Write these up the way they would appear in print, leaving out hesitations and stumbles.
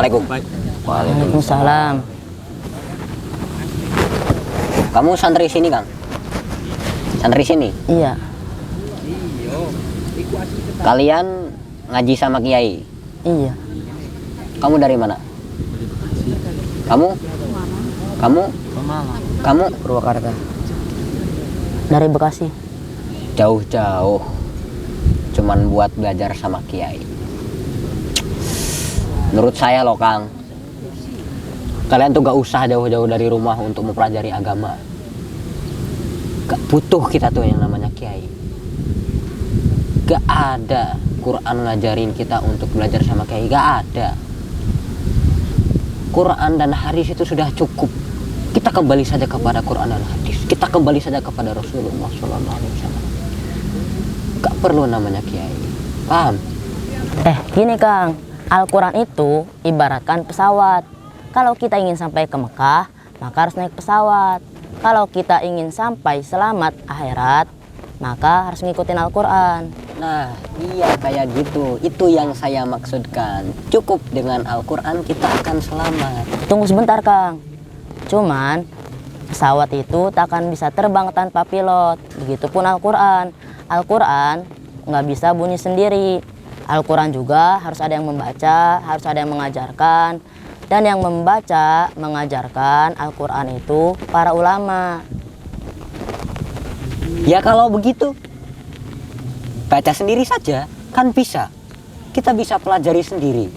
Assalamualaikum. Waalaikumsalam. Kamu santri sini, Kang? Santri sini? Iya. Kalian ngaji sama kiai? Iya. Kamu dari mana? Kamu? Kamu? Purwakarta. Dari Bekasi. Jauh-jauh cuman buat belajar sama kiai. Menurut saya loh, Kang, kalian tuh gak usah jauh-jauh dari rumah untuk mempelajari agama. Gak butuh kita tuh yang namanya kiai. Gak ada Quran ngajarin kita untuk belajar sama kiai, gak ada. Quran dan hadis itu sudah cukup. Kita kembali saja kepada Quran dan hadis. Kita kembali saja kepada Rasulullah SAW. Gak perlu namanya kiai. Paham? Gini Kang, Al-Quran itu ibaratkan pesawat. Kalau kita ingin sampai ke Mekah, maka harus naik pesawat. Kalau kita ingin sampai selamat akhirat, maka harus ngikutin Al-Quran. Nah, iya kayak gitu. Itu yang saya maksudkan. Cukup dengan Al-Quran kita akan selamat. Tunggu sebentar Kang. Cuman pesawat itu tak akan bisa terbang tanpa pilot. Begitupun Al-Quran. Al-Quran nggak bisa bunyi sendiri. Al-Quran juga harus ada yang membaca, harus ada yang mengajarkan. Dan yang membaca, mengajarkan Al-Quran itu para ulama. Ya kalau begitu, baca sendiri saja, kan bisa. Kita bisa pelajari sendiri.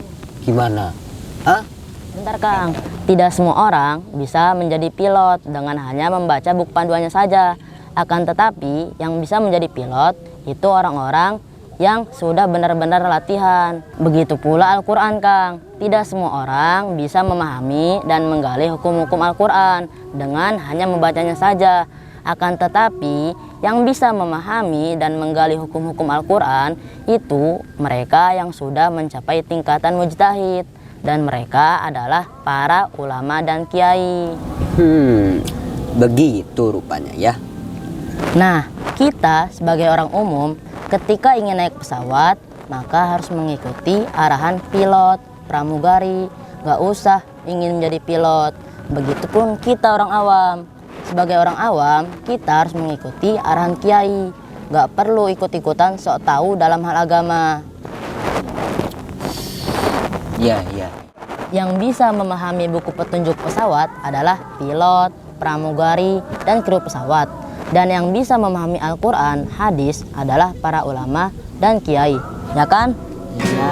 Gimana? Hah? Bentar Kang, tidak semua orang bisa menjadi pilot dengan hanya membaca buku panduannya saja. Akan tetapi yang bisa menjadi pilot itu orang-orang yang sudah benar-benar latihan. Begitu pula Al-Quran Kang, tidak semua orang bisa memahami dan menggali hukum-hukum Al-Quran dengan hanya membacanya saja. Akan tetapi yang bisa memahami dan menggali hukum-hukum Al-Quran itu mereka yang sudah mencapai tingkatan mujtahid. Dan mereka adalah para ulama dan kiai. Begitu rupanya ya. Nah, kita sebagai orang umum ketika ingin naik pesawat, maka harus mengikuti arahan pilot, pramugari. Gak usah ingin menjadi pilot. Begitupun kita orang awam. Sebagai orang awam, kita harus mengikuti arahan kiai. Gak perlu ikut-ikutan sok tahu dalam hal agama. Iya. Yang bisa memahami buku petunjuk pesawat adalah pilot, pramugari, dan kru pesawat. Dan yang bisa memahami Al-Quran, hadis adalah para ulama dan kiai. Ya kan? Iya.